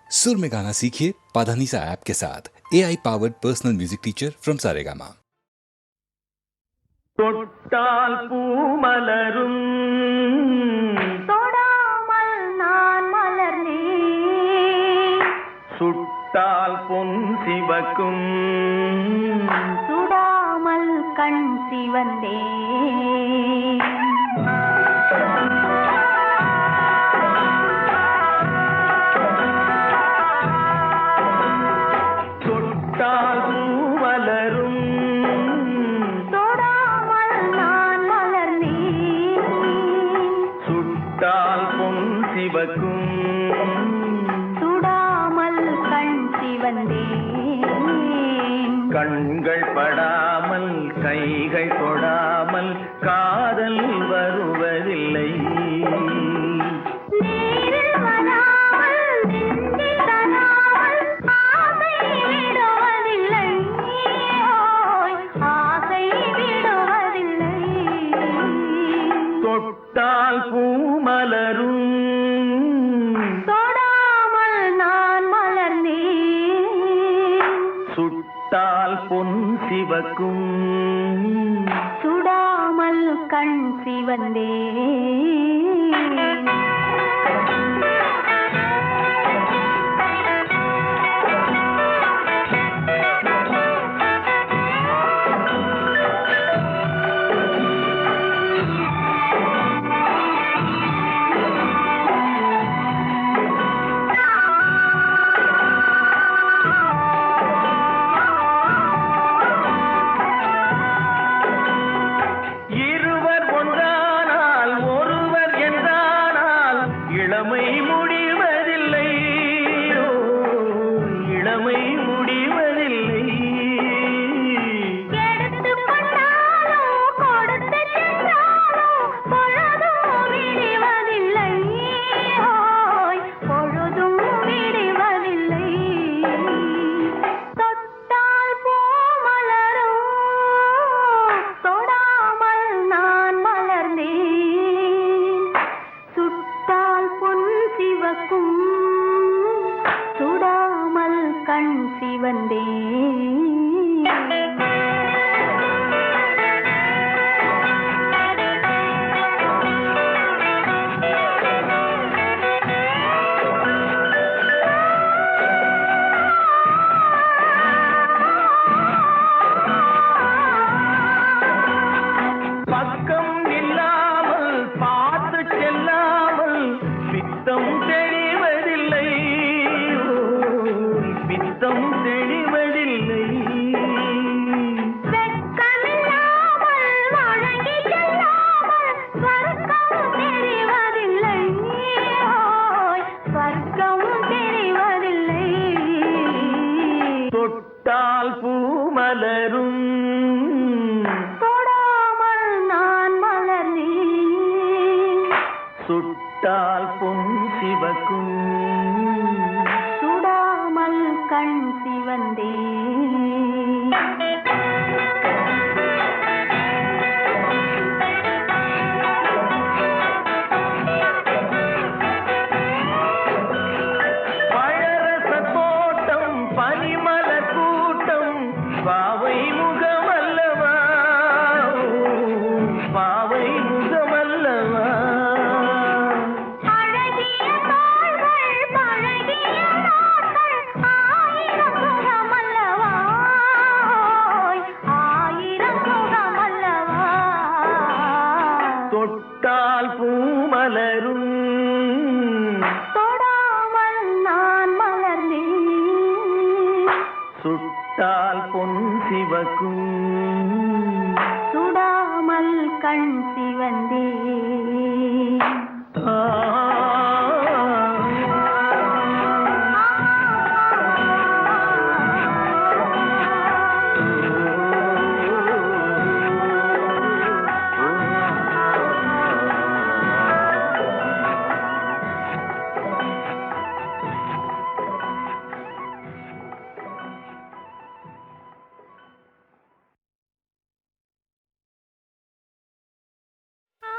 सुर में गाना सीखिए पाधानीसा ऐप के साथ। AI powered personal music teacher from Saregama. தொட்டால் பூமலரும் தொடாமல் நான் மலர்ந்தேன், சுட்டால் பொன் சிவக்கும் சுடாமல் கண் சிவந்தேன். தொட்டால் பூமலரும் தொடாமல் நான் மலர்ந்தேன், சுட்டால் பொன் சிவக்கும் சுடாமல் கண் சிவந்தேன். கண்கள் படாமல் கைகள் தொடாமல் காதல் வருவதில்லை. நீரில் வராமல் நெஞ்சில் தராமல் ஆசை விடுவதில்லை, ஓய் ஆசை விடுவதில்லை. தொட்டால் பூமலரும் தொடாமல் நான் மலர்ந்தேன், சுட்டால் பொன் சிவக்கும் சுடாமல் கண் சிவந்தேன். இருவர் ஒன்றானால் ஒருவர் என்றானால் இளமை முடிவதில்லை, ஓ, இளமை முடிவதில்லை. எடுத்துக் கொண்டாலோ கொடுத்து சென்றாலோ பொழுதும் விடுவதில்லை, ஓய் பொழுதும் விடுவதில்லை. தொட்டால் பூ மலரும், தொடாமல் நான் மலர்ந்தேன், சுட்டால் பொன் சிவக்கும் சுடாமல் கண் சிவந்தேன். பக்கம் இல்லாமல் பார்த்து செல்லாமல் பித்தம் தெளிவதில்லை, ஓ, பித்தம் தெளிவதில்லை. வெட்கமில்லாமல் வழங்கி செல்லாமல் ஸ்வர்க்கம் தெரிவதில்லை, ஓய் ஸ்வர்க்கம் தெரிவதில்லை. தொட்டால் பூமலரும் தொடாமல் நான் மலர்ந்தேன், சுட்டால் பொன் சிவக்கும் சுடாமல் கண் சிவந்தேன். பழரச தோட்டம் பனிமலர் கூட்டம் பாவை முகமல்லவா, பாவை முகமல்லவா. அழகிய தோள்கள் பழகிய நாட்கள் ஆயிரம் முகமல்லவா, ஓய் ஆயிரம் முகமல்லவா. தொட்டால் பூமலரும் தொடாமல் நான் மலர்ந்தேன், சுட்டால் பொன் சிவக்கும் சுடாமல் கண் சிவந்தேன். ஆ. ஆ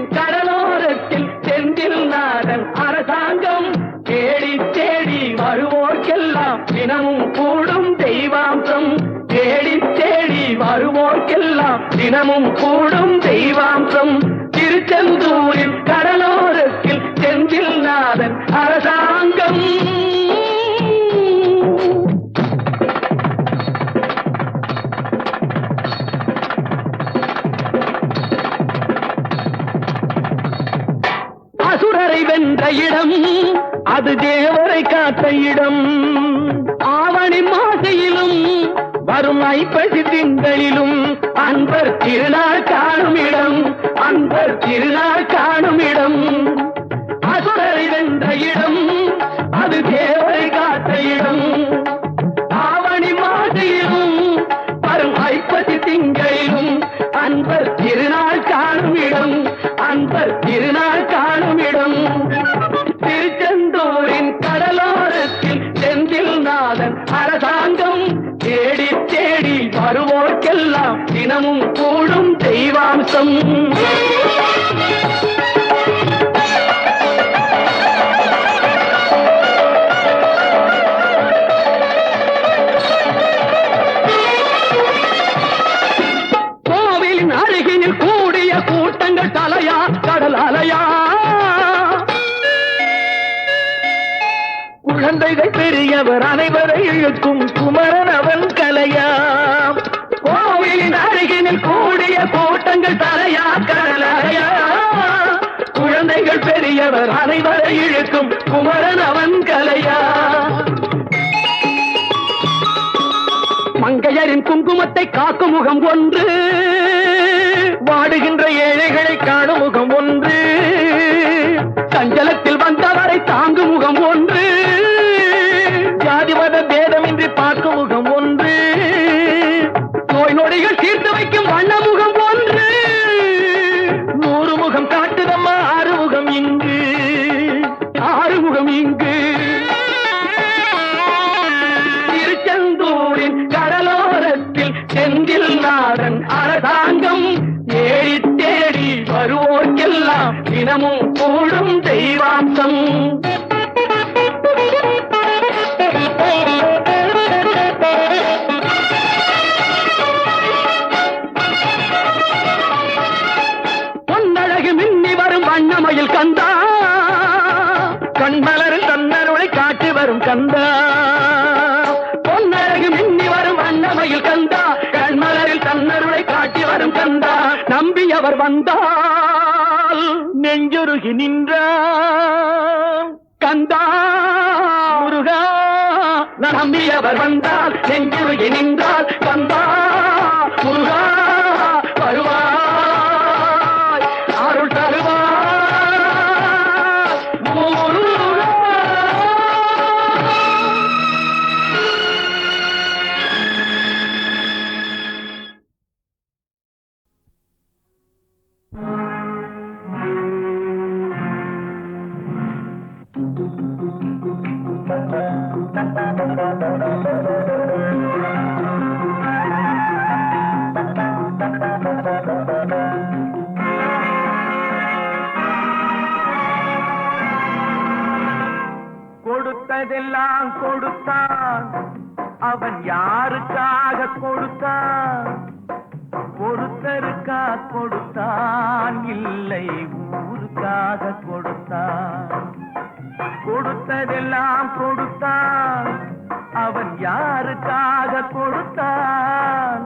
திருச்செந்தூரின் கடலோரத்தில் செந்தில் நாதன் அரசாங்கம் தேடி தேடி வருவோர்க்கெல்லாம் தினமும் கூடும் தெய்வாம்சம் தேடி தேடி வருவோர்க்கெல்லாம் தினமும் கூடும் தெய்வாம்சம் திருச்செந்தூரின் கடலோரத்தில் செந்தில் நாதன் அரசாங்கம் அசுரரை வென்ற இடம் அது தேவரை காத்த இடம் ஆவணி மாசையிலும் வரும் ஐப்பசி திங்களிலும் அன்பர் திருநாள் காணும் இடம் அன்பர் திருநாள் காணும் இடம் அசுரரை வென்ற இடம் அது தேவரை காத்த இடம் ஆவணி மாசையிலும் வரும் ஐப்பசி திங்களிலும் அன்பர் திருநாள் காணும் இடம் அன்பர் திருநாள் காணும் இடம் திருச்செந்தூரின் கடலோரத்தில் செந்தில் நாதன் அரசாங்கம் தேடி தேடி வருவோர்க்கெல்லாம் தினமும் கூடும் தெய்வாம்சம் கோவிலின் அருகினில் கூடிய கூட்டங்கள் தலையா கடல் அலையா குழந்தைகள் பெரியவர் அனைவரை இழுக்கும் குமரன் அவன் கலையா கோவிலின் அருகினில் கூடிய கூட்டங்கள் தலையா கடலையா குழந்தைகள் பெரியவர் அனைவரை இழுக்கும் குமரன் அவன் கலையா மங்கையரின் குங்குமத்தை காக்கும் முகம் ஒன்று வாடுகின்ற ஏழைகளை காணும் முகம் ஒன்று சஞ்சலத்தில் வந்தவரை தாங்கும் முகம் ஒன்று ஜாதி மத பேதமின்றி பார்க்கும் முகம் ஒன்று நோய் நொடிகள் தீர்த்து வைக்கும் வண்ண முகம் ஒன்று 100 முகம் காட்டுதம்மா ஆறுமுகம் இங்கு ஆறுமுகம் இங்கு திருச்செந்தூரின் கடலோரத்தில் செந்தில் நாதன் அரசாங்கம் தேடி தேடி வருவோர்க்கெல்லாம் தினமும் கூடும் தெய்வாம்சம் பொன்னழகு மின்னி வரும் வண்ணமயில் கந்தா கண்மலரில் தன்னருளை காட்டி வரும் கந்தா பொன்னழகு மின்னி வரும் வண்ணமயில் கந்தா கண்மலரில் தன்னருளை காட்டி வரும் கந்தா நம்பியவர் வந்தால் நெஞ்சுருகி நின்றான் கந்தா முருகா நம்பியவர் வந்தால் நெஞ்சுருகி நின்றால் கந்தா முருகா வருவாய் அருள் தருவாய் முருகா. கொடுத்ததெல்லாம் கொடுத்தான் அவன் யாருக்காக கொடுத்தான் ஒருத்தருக்கா கொடுத்தான் இல்லை ஊருக்காக கொடுத்தான் கொடுத்ததெல்லாம் கொடுத்தான் அவன் யாருக்காக கொடுத்தான்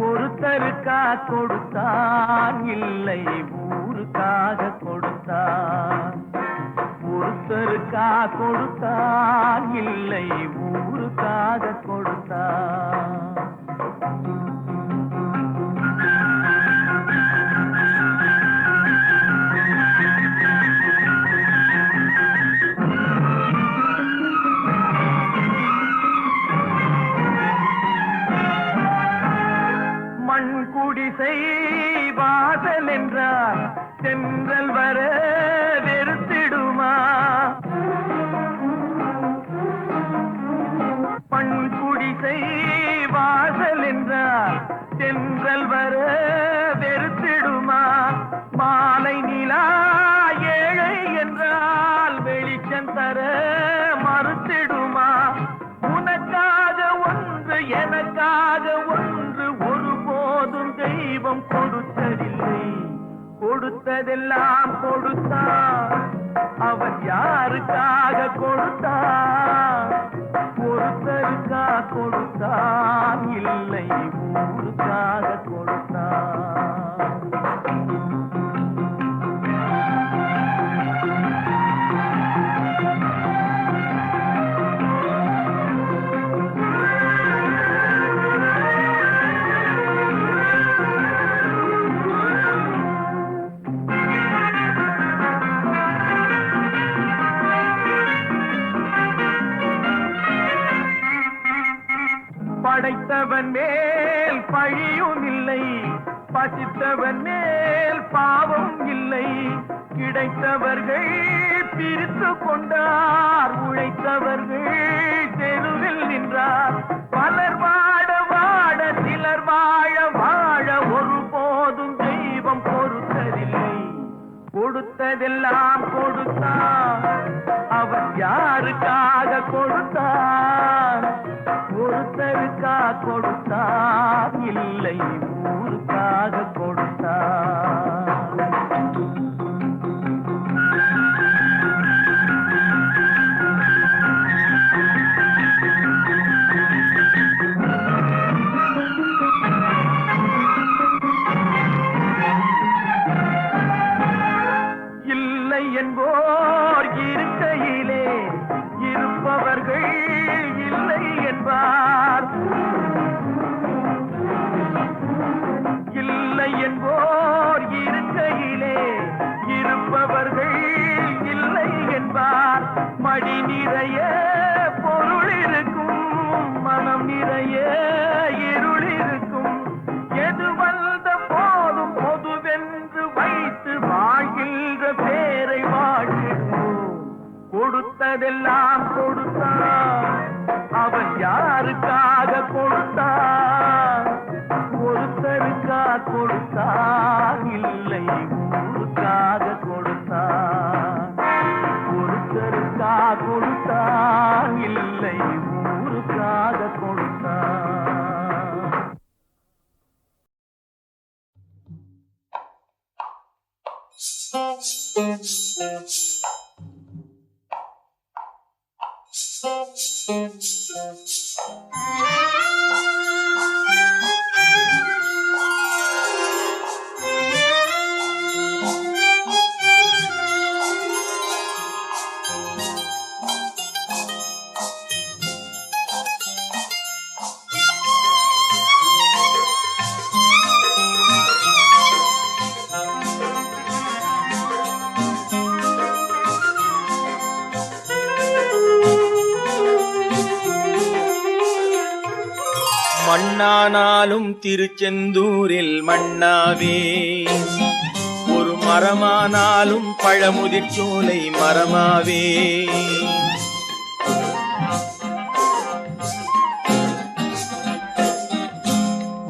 ஒருத்தருக்கா கொடுத்தான் இல்லை ஊருக்காக கொடுத்தான் ஒருத்தருக்கா கொடுத்தான் இல்லை ஊருக்காக கொடுத்தான் மண் குடிசை வாசல் என்றார் தென்றல் வர வெறுத்திடுமா மண் குடிசை வாசல் என்றார் தென்றல் வர வெறுத்திடுமா மாலை நிலா ஏழை என்றால் வெளிச்சம் தர மறுத்திடுமா? உனக்காக ஒன்று எனக்காக ஒன்று ஒருபோதும் தெய்வம் கொடுத்ததில்லை. கொடுத்ததெல்லாம் கொடுத்தான். அவன் யாருக்காக கொடுத்தான்? ஒருத்தருக்கா கொடுத்தான், இல்லை ஊருக்காக கொடுத்தான். படைத்தவன் மேல் பழியும் இல்லை, பசித்தவன் மேல் பாவம் இல்லை. கிடைத்தவர்கள் பிரித்து கொண்டார், உழைத்தவர்கள் தெருவில் நின்றார். பலர் வாட வாட சிலர் வாழ வாழ ஒருபோதும் தெய்வம் பொறுத்ததில்லை. கொடுத்ததெல்லாம் கொடுத்தான். அவன் யாருக்காக கொடுத்தான்? ஒருத்தருக்கா கொடுத்தான், இல்லை ஊருக்காக கொடுத்தான். இல்லை என்போர் இருக்கையிலே இருப்பவர்கள் இல்லை என்பார். இல்லை என்போர் இருக்கையிலே இருப்பவர்கள் இல்லை என்பார். மடி நிறைய பொருள் இருக்கும், மனம் நிறைய இருள் இருக்கும். எது வந்த போதும் பொதுவென்று வைத்து வாழ்கின்ற பேரை வாழ்கிறோம். கொடுத்ததெல்லாம் கொடுத்தான். அவன் யாருக்காக கொடுத்தான்? ஒருத்தருக்கா கொடுத்தான், இல்லை ஊருக்காக கொடுத்தான். ஒருத்தருக்கா கொடுத்தான், இல்லை ஊருக்காக கொடுத்தான். மண்ணானாலும் திருச்செந்தூரில் மண்ணாவே, ஒரு மரமானாலும் பழமுதிர்ச்சோலை மரமாவே.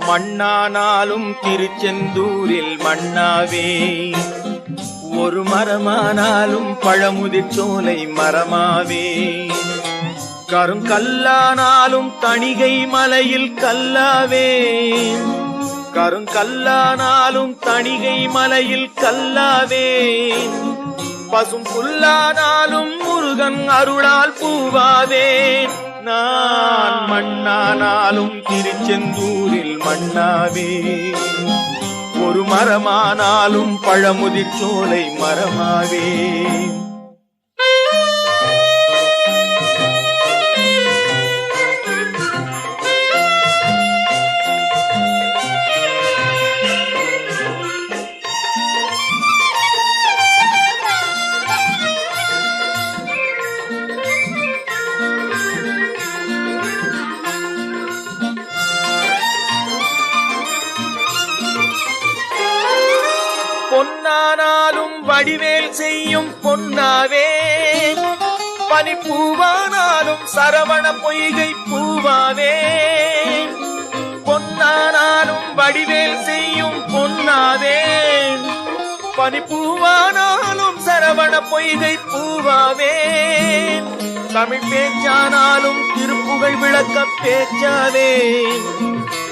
மண்ணானாலும் திருச்செந்தூரில் மண்ணாவே, ஒரு மரமானாலும் பழமுதிர்ச்சோலை மரமாவே. கருங்கல்லானாலும் தணிகை மலையில் கல்லாவே, கருங்கல்லானாலும் தணிகை மலையில் கல்லாவே. பசும் புல்லானாலும் முருகன் அருளால் பூவாவே. நான் மண்ணானாலும் திருச்செந்தூரில் மண்ணாவே, ஒரு மரமானாலும் பழமுதிர்ச்சோலை மரமாவே. பொன்னானாலும் வடிவேல் செய்யும் பொன்னாவே, பனிப்பூவானாலும் சரவண பொய்கை பூவாவே. பொன்னானாலும் வடிவேல் செய்யும் பொன்னாவே, பனிப்பூவானாலும் சரவண பொய்கை பூவாவேன். தமிழ் பேச்சானாலும் திருப்புகழ் விளக்க பேச்சாவேன்.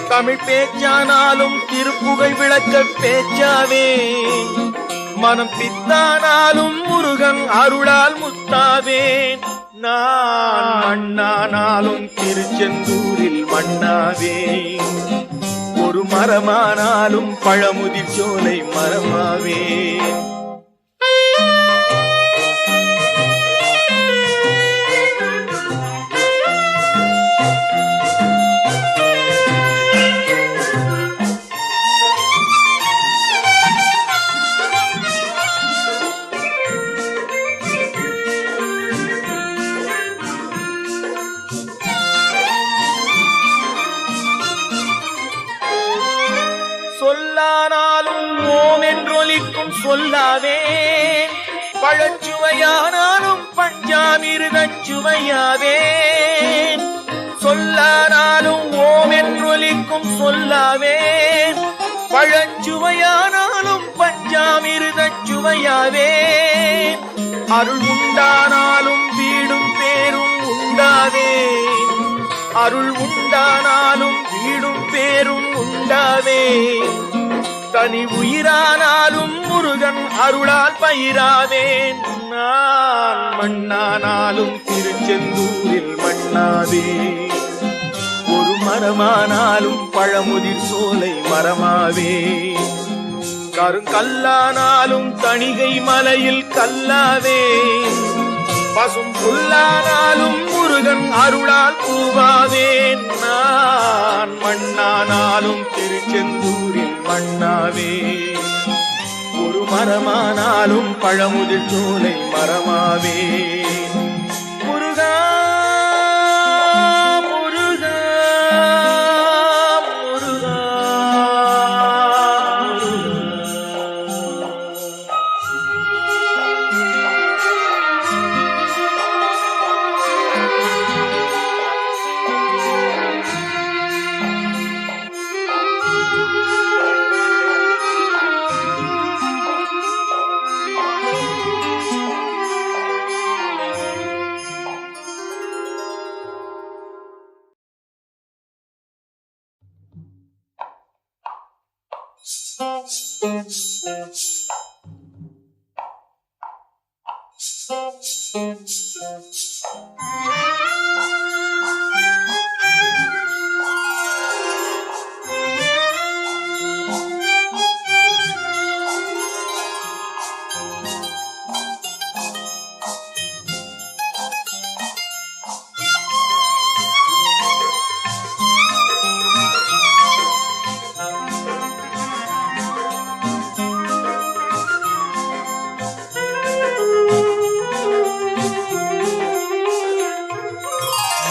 தமிழ் பேச்சானாலும் திருப்புகழ் விளக்க பேச்சாவேன். மனம் பித்தானாலும் முருகன் அருளால் முத்தாவேன். நான் மண்ணானாலும் திருச்செந்தூரில் மண்ணாவேன். ஒரு மரமானாலும் பழமுதிர் சோலை மரமாவேன். சொல்லானாலும் ஓம் என்றொலிக்கும் சொல்லாவேன். பழச்சுவையானாலும் பஞ்சாமிருதச் சுவையாவேன். சொல்லானாலும் ஓம் என்றொலிக்கும் சொல்லாவேன். பழச்சுவையானாலும் பஞ்சாமிருதச் சுவையாவேன். அருள் உண்டானாலும் வீடும் பேரும் உண்டாவேன். அருள் உண்டானாலும் வீடும் பேரும் உண்டாவே. தனி உயிரானாலும் முருகன் அருளால் பயிராவேன். நான் மண்ணானாலும் திருச்செந்தூரில் மண்ணாவே. ஒரு மரமானாலும் பழமுதிர் சோலை மரமாவே. கருங்கல்லானாலும் தணிகை மலையில் கல்லாவே. பசும் புல்லானாலும் முருகன் அருளால் பூவாவேன். நான் மண்ணானாலும் திருச்செந்தூரில் மண்ணாவே. ஒரு மரமானாலும் பழமுதிர் சோலை மரமாவே. முருகா முருகா முருகா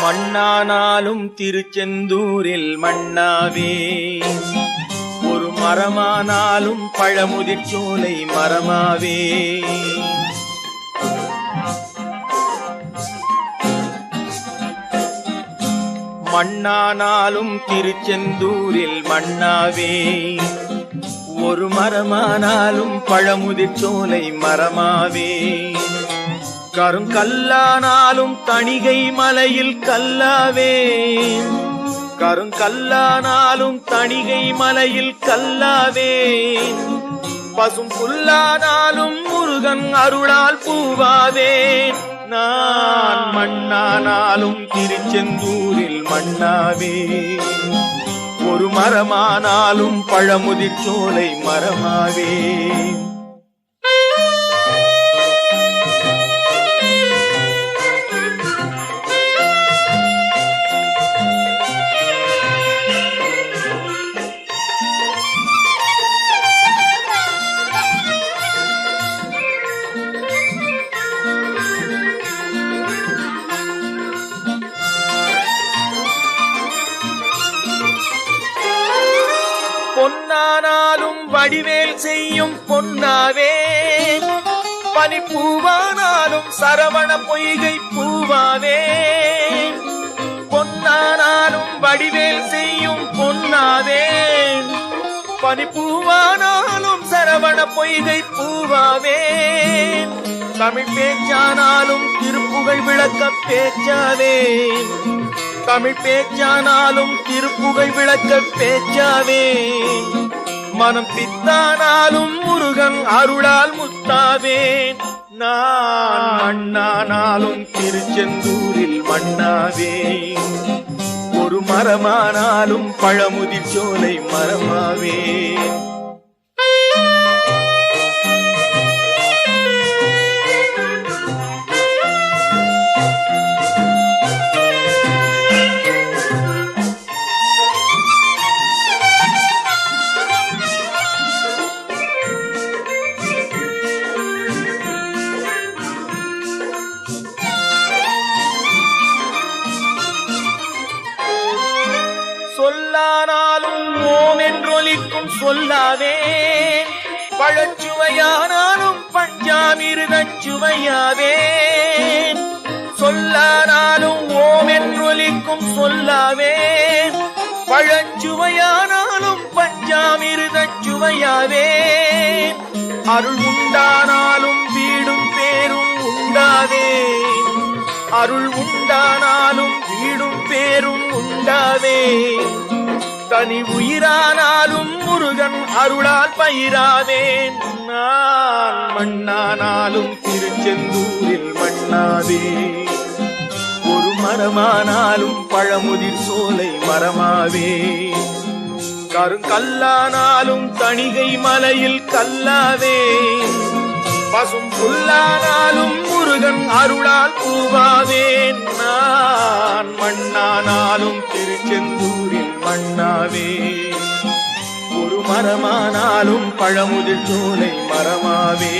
மண்ணானாலும் திருச்செந்தூரில் மண்ணாவே. ஒரு மரமானாலும் பழமுதிர் சோலை மரமாவே. மண்ணானாலும் திருச்செந்தூரில் மண்ணாவே. ஒரு மரமானாலும் பழமுதிர் சோலை மரமாவே. கருங்கல்லானாலும் தணிகை மலையில் கல்லாவேன். கருங்கல்லானாலும் தணிகை மலையில் கல்லாவேன். பசும் புல்லானாலும் முருகன் அருளால் பூவாவேன். நான் மண்ணானாலும் திருச்செந்தூரில் மண்ணாவே. ஒரு மரமானாலும் பழமுதிர் சோலை மரமாவே. பொன்னானாலும் வடிவேல் செய்யும் பொன்னாவே. பனிப்பூவானாலும் சரவண பொய்கை பூவாவே. பொன்னானாலும் வடிவேல் செய்யும் பொன்னாவே. பனிப்பூவானாலும் சரவண பொய்கை பூவாவேன் தமிழ் பேச்சானாலும் திருப்புகழ் விளக்க பேச்சாவேன் தமிழ் பேச்சானாலும் திருப்புகழ் விளக்க பேச்சாவேன் மனம் பித்தானாலும் முருகன் அருளால் முத்தாவேன் நான் மண்ணானாலும் திருச்செந்தூரில் மண்ணாவேன் ஒரு மரமானாலும் பழமுதிர் சோலை மரமாவேன் சொல்லானாலும் ஓம் என்றொலிக்கும் சொல்லாவேன் பழச்சுவையானாலும் பஞ்சாமிருதச் சுவையாவேன் சொல்லானாலும் ஓம் என்றொலிக்கும் சொல்லாவேன் பழச்சுவையானாலும் பஞ்சாமிருதச் சுவையாவேன் அருள் உண்டானாலும் வீடும் பேரும் உண்டாவேன் அருள் உண்டானாலும் வீடும் பேரும் உண்டாவே தனி உயிரானாலும் முருகன் அருளால் பயிராவேன் நான் மண்ணானாலும் திருச்செந்தூரில் மண்ணாவே ஒரு மரமானாலும் பழமுதிர் சோலை மரமாவே கருங்கல்லானாலும் தணிகை மலையில் கல்லாவே பசும் புல்லானாலும் முருகன் அருளால் பூவாவேன் நான் மண்ணானாலும் திருச்செந்தூரில் மண்ணாவே ஒரு மரமானாலும் பழமுதிர் சோலை மரமாவே